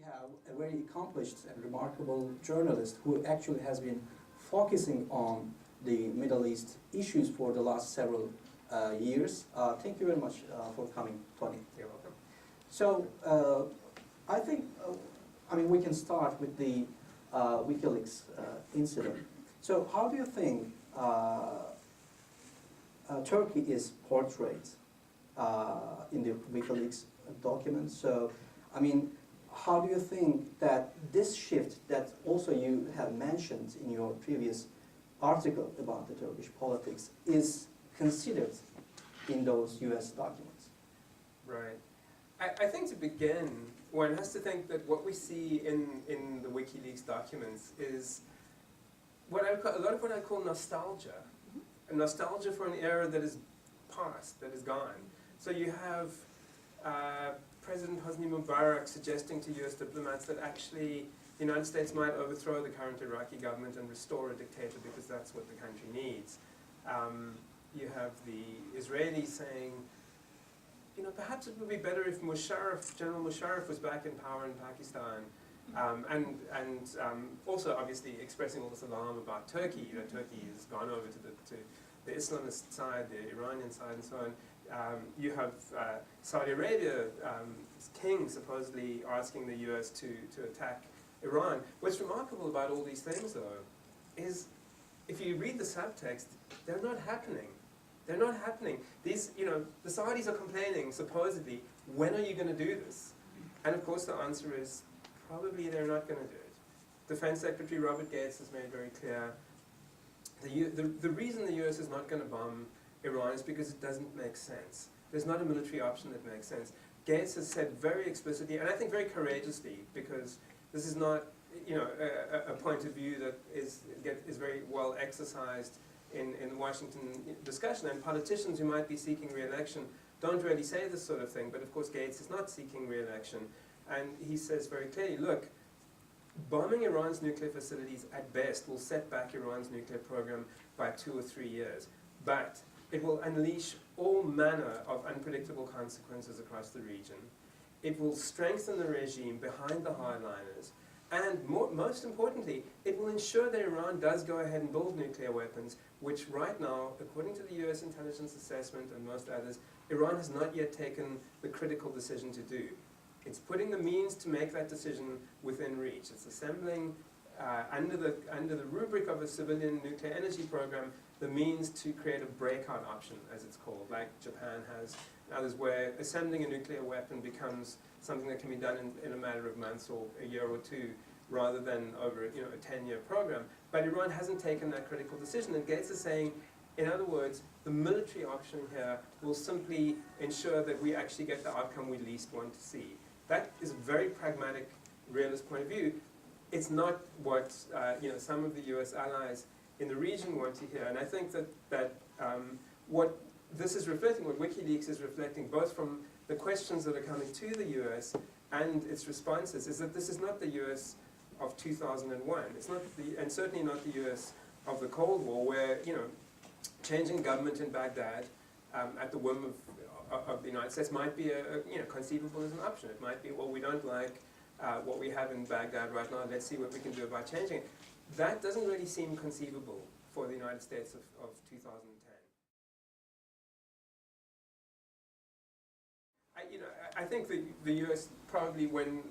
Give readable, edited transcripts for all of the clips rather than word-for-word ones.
have a very accomplished and remarkable journalist who actually has been focusing on the Middle East issues for the last several years. Thank you very much for coming, Tony. You're welcome. So, I think, we can start with the WikiLeaks incident. So, how do you think Turkey is portrayed in the WikiLeaks documents? So, how do you think that this shift that also you have mentioned in your previous article about the Turkish politics is considered in those US documents? Right. I think to begin, one has to think that what we see in the WikiLeaks documents is what a lot of what I call nostalgia. A nostalgia for an era that is past, that is gone. So you have President Hosni Mubarak suggesting to US diplomats that actually the United States might overthrow the current Iraqi government and restore a dictator because that's what the country needs. You have the Israelis saying, perhaps it would be better if General Musharraf was back in power in Pakistan. Also obviously expressing all this alarm about Turkey. Turkey has gone over to the Islamist side, the Iranian side, and so on. You have Saudi Arabia, king supposedly asking the US to attack Iran. What's remarkable about all these things, though, is if you read the subtext, they're not happening. They're not happening. These, the Saudis are complaining, supposedly, when are you going to do this? And of course the answer is, probably they're not going to do it. Defense Secretary Robert Gates has made very clear the reason the US is not going to bomb Iran is because it doesn't make sense. There's not a military option that makes sense. Gates has said very explicitly, and I think very courageously, because this is not a point of view that is very well exercised in the Washington discussion, and politicians who might be seeking re-election don't really say this sort of thing, but of course Gates is not seeking re-election, and he says very clearly, look, bombing Iran's nuclear facilities at best will set back Iran's nuclear program by 2 or 3 years, but it will unleash all manner of unpredictable consequences across the region. It will strengthen the regime behind the hardliners, and most importantly, it will ensure that Iran does go ahead and build nuclear weapons, which right now, according to the US intelligence assessment and most others, Iran has not yet taken the critical decision to do. It's putting the means to make that decision within reach. It's assembling, under the rubric of a civilian nuclear energy program, the means to create a breakout option, as it's called, like Japan has, and others, where assembling a nuclear weapon becomes something that can be done in a matter of months or a year or two, rather than over a 10-year program. But Iran hasn't taken that critical decision, and Gates is saying, in other words, the military option here will simply ensure that we actually get the outcome we least want to see. That is a very pragmatic, realist point of view. It's not what some of the US allies in the region want to hear, and I think that what this is reflecting, what WikiLeaks is reflecting, both from the questions that are coming to the US and its responses, is that this is not the US of 2001. It's not and certainly not the US of the Cold War, where changing government in Baghdad at the whim of the United States might be conceivable as an option. It might be, well, we don't like what we have in Baghdad right now, let's see what we can do about changing it. That doesn't really seem conceivable for the United States of 2010. I think the US probably, when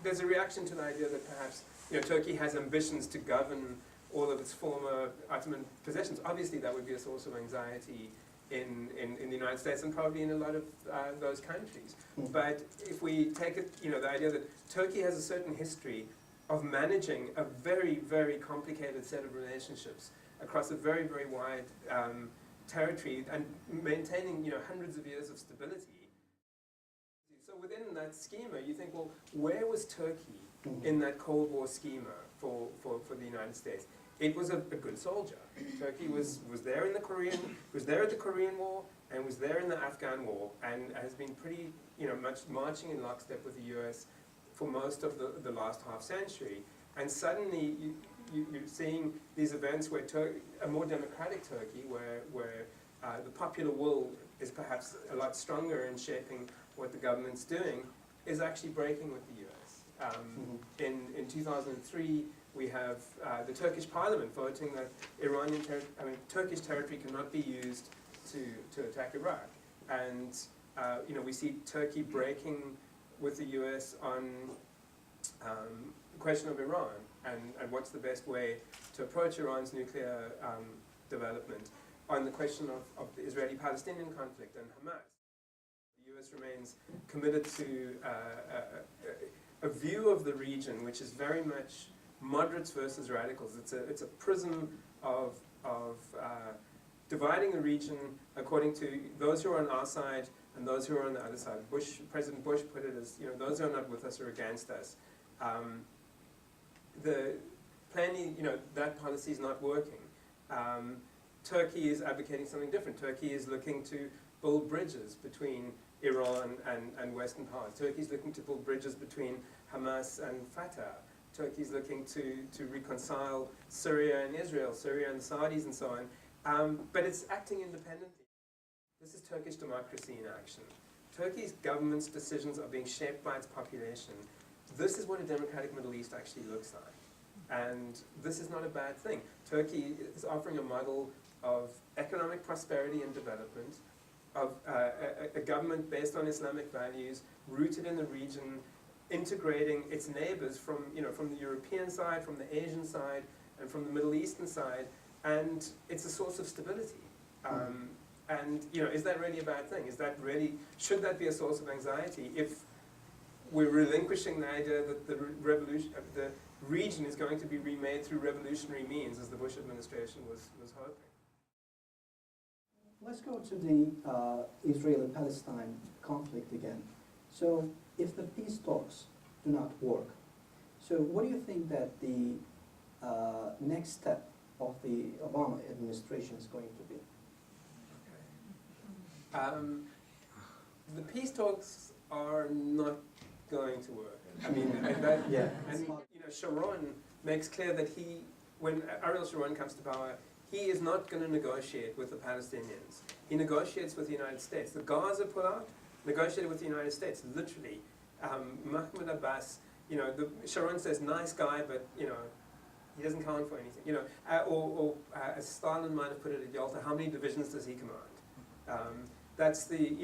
there's a reaction to the idea that perhaps Turkey has ambitions to govern all of its former Ottoman possessions. Obviously that would be a source of anxiety in the United States and probably in a lot of those countries. But if we take it, the idea that Turkey has a certain history of managing a very, very complicated set of relationships across a very, very wide territory and maintaining hundreds of years of stability. So within that schema, you think, well, where was Turkey in that Cold War schema for the United States? It was a good soldier. Turkey was there in the at the Korean War, and was there in the Afghan War, and has been pretty much marching in lockstep with the US for most of the last half century. And suddenly you're seeing these events where a more democratic Turkey, where the popular will is perhaps a lot stronger in shaping what the government's doing, is actually breaking with the US. In 2003, we have the Turkish parliament voting that Turkish territory cannot be used to attack Iraq. And we see Turkey breaking with the US on the question of Iran and what's the best way to approach Iran's nuclear development, on the question of the Israeli-Palestinian conflict and Hamas. The US remains committed to a view of the region which is very much moderates versus radicals. It's a prism of dividing the region according to those who are on our side and those who are on the other side. President Bush put it as, those who are not with us are against us. That policy is not working. Turkey is advocating something different. Turkey is looking to build bridges between Iran and Western powers. Turkey is looking to build bridges between Hamas and Fatah. Turkey is looking to reconcile Syria and Israel, Syria and the Saudis and so on. But it's acting independently. This is Turkish democracy in action. Turkey's government's decisions are being shaped by its population. This is what a democratic Middle East actually looks like. And this is not a bad thing. Turkey is offering a model of economic prosperity and development, of a government based on Islamic values, rooted in the region, integrating its neighbors from the European side, from the Asian side, and from the Middle Eastern side, and it's a source of stability. And is that really a bad thing? Should that be a source of anxiety if we're relinquishing the idea that the region is going to be remade through revolutionary means, as the Bush administration was hoping? Let's go to the Israeli-Palestine conflict again. So if the peace talks do not work, so what do you think that the next step of the Obama administration is going to be? The peace talks are not going to work. Sharon makes clear that when Ariel Sharon comes to power, he is not going to negotiate with the Palestinians. He negotiates with the United States. The Gaza pullout negotiated with the United States, literally. Mahmoud Abbas, Sharon says, nice guy, but, he doesn't count for anything. As Stalin might have put it at Yalta, how many divisions does he command? That's the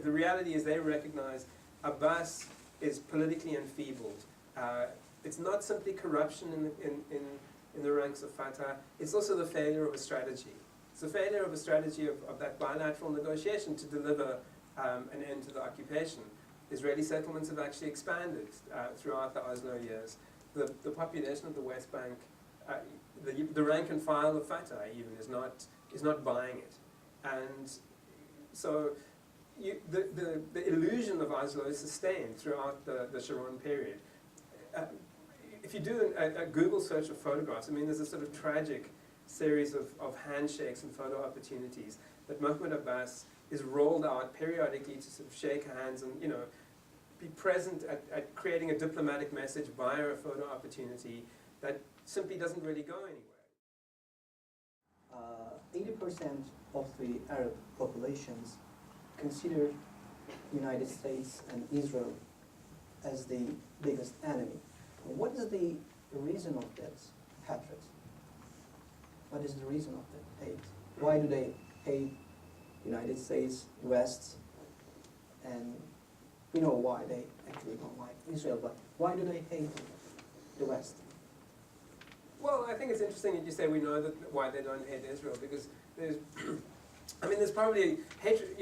reality is they recognize Abbas is politically enfeebled. It's not simply corruption in the ranks of Fatah, it's also the failure of a strategy. It's the failure of a strategy of that bilateral negotiation to deliver an end to the occupation. Israeli settlements have actually expanded throughout the Oslo years. The population of the West Bank, the rank and file of Fatah even is not buying it. And so the illusion of Oslo is sustained throughout the Sharon period. If you do a Google search of photographs, there's a sort of tragic series of handshakes and photo opportunities that Mahmoud Abbas is rolled out periodically to sort of shake hands and be present at creating a diplomatic message via a photo opportunity that simply doesn't really go anywhere. 80% of the Arab populations consider the United States and Israel as the biggest enemy. What is the reason of this hatred? What is the reason of the hate? Why do they hate the United States, West, and we know why they actually don't like Israel, but why do they hate the West? Well, I think it's interesting that you say we know why they don't hate Israel, because there's probably hatred,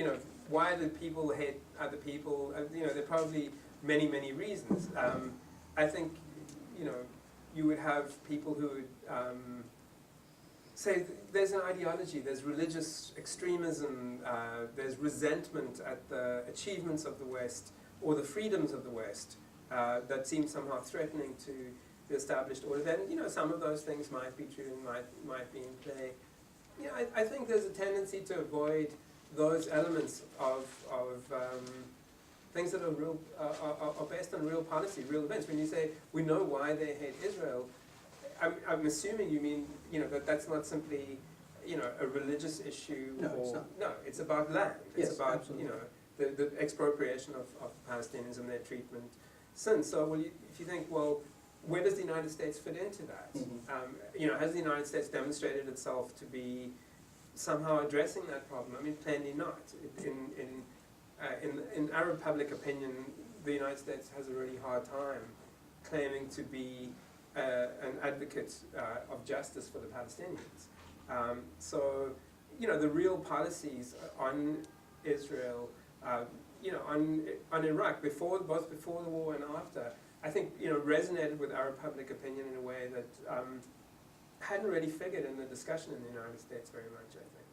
why do people hate other people? There are probably many, many reasons. I think, you would have people who would say there's an ideology, there's religious extremism, there's resentment at the achievements of the West or the freedoms of the West that seem somehow threatening to the established order. Then, some of those things might be true and might be in play. I think there's a tendency to avoid those elements of things that are real, are based on real policy, real events. When you say we know why they hate Israel, I'm assuming you mean that's not simply a religious issue. No, it's not. No, it's about land. Yes, it's about absolutely. the expropriation of Palestinians and their treatment since. So if you think, well, where does the United States fit into that? Has the United States demonstrated itself to be somehow addressing that problem? I mean, plainly not. In Arab public opinion, the United States has a really hard time claiming to be an advocate of justice for the Palestinians. So, the real policies on Israel, on Iraq, both before the war and after, I think, resonated with Arab public opinion in a way that hadn't really figured in the discussion in the United States very much, I think.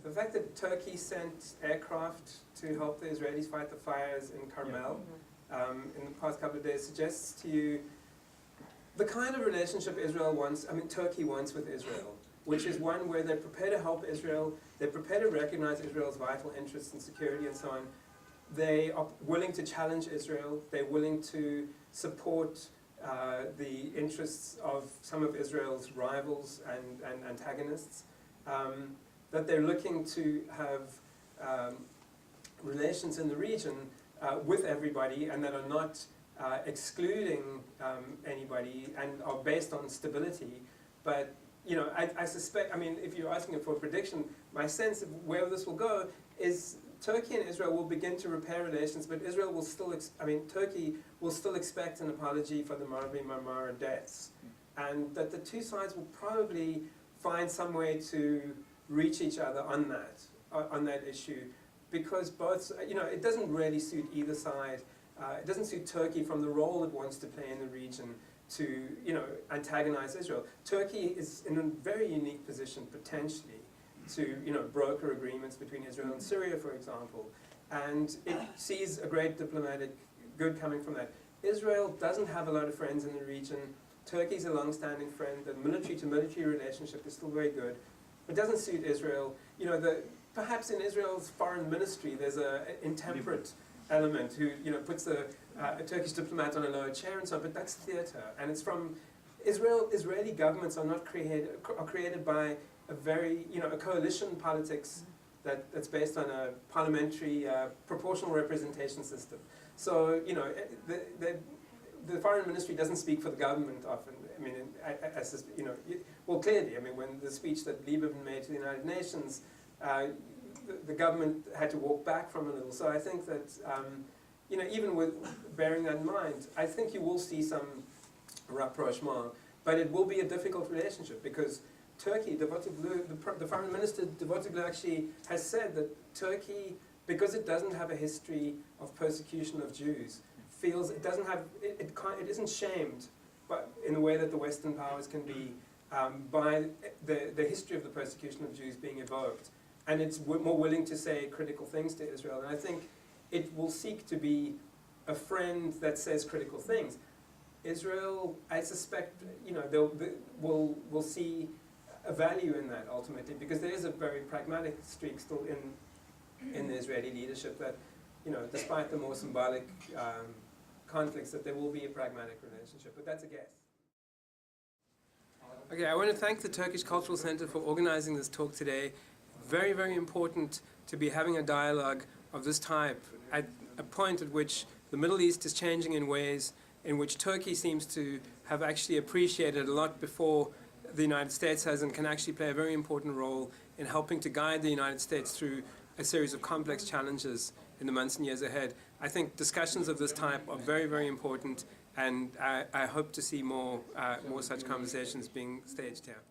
The fact that Turkey sent aircraft to help the Israelis fight the fires in Carmel in the past couple of days suggests to you the kind of relationship Turkey wants with Israel, which is one where they're prepared to help Israel, they're prepared to recognize Israel's vital interests and security and so on. They are willing to challenge Israel, they're willing to support the interests of some of Israel's rivals and antagonists. That they're looking to have relations in the region with everybody and that are not excluding anybody and are based on stability. But, I suspect, if you're asking for a prediction, my sense of where this will go is Turkey and Israel will begin to repair relations, but Israel will still, Turkey will still expect an apology for the Marvi Marmara deaths. And that the two sides will probably find some way to reach each other on that issue, because both, it doesn't really suit either side. It doesn't suit Turkey from the role it wants to play in the region to, antagonize Israel. Turkey is in a very unique position, potentially, to, broker agreements between Israel and Syria, for example. And it sees a great diplomatic good coming from that. Israel doesn't have a lot of friends in the region. Turkey's a long-standing friend. The military-to-military relationship is still very good. It doesn't suit Israel. Perhaps in Israel's foreign ministry there's an intemperate element who puts a Turkish diplomat on a lower chair and so on, but that's theater. And it's from Israeli governments are created by a very, a coalition politics that's based on a parliamentary proportional representation system. So, the foreign ministry doesn't speak for the government often. Clearly, when the speech that Lieberman made to the United Nations, the government had to walk back from a little. So I think that, even with bearing that in mind, I think you will see some rapprochement, but it will be a difficult relationship because Turkey, the foreign minister, Davutoglu, actually has said that Turkey, because it doesn't have a history of persecution of Jews, feels it doesn't have, it isn't shamed, but in the way that the Western powers can be, by the history of the persecution of Jews being evoked. And it's more willing to say critical things to Israel. And I think it will seek to be a friend that says critical things. Israel, I suspect, will see a value in that ultimately, because there is a very pragmatic streak still in the Israeli leadership that, despite the more symbolic conflicts, that there will be a pragmatic relationship. But that's a guess. Okay, I want to thank the Turkish Cultural Center for organizing this talk today. Very, very important to be having a dialogue of this type at a point at which the Middle East is changing in ways in which Turkey seems to have actually appreciated a lot before the United States has, and can actually play a very important role in helping to guide the United States through a series of complex challenges in the months and years ahead. I think discussions of this type are very, very important, and I hope to see more such conversations being staged here.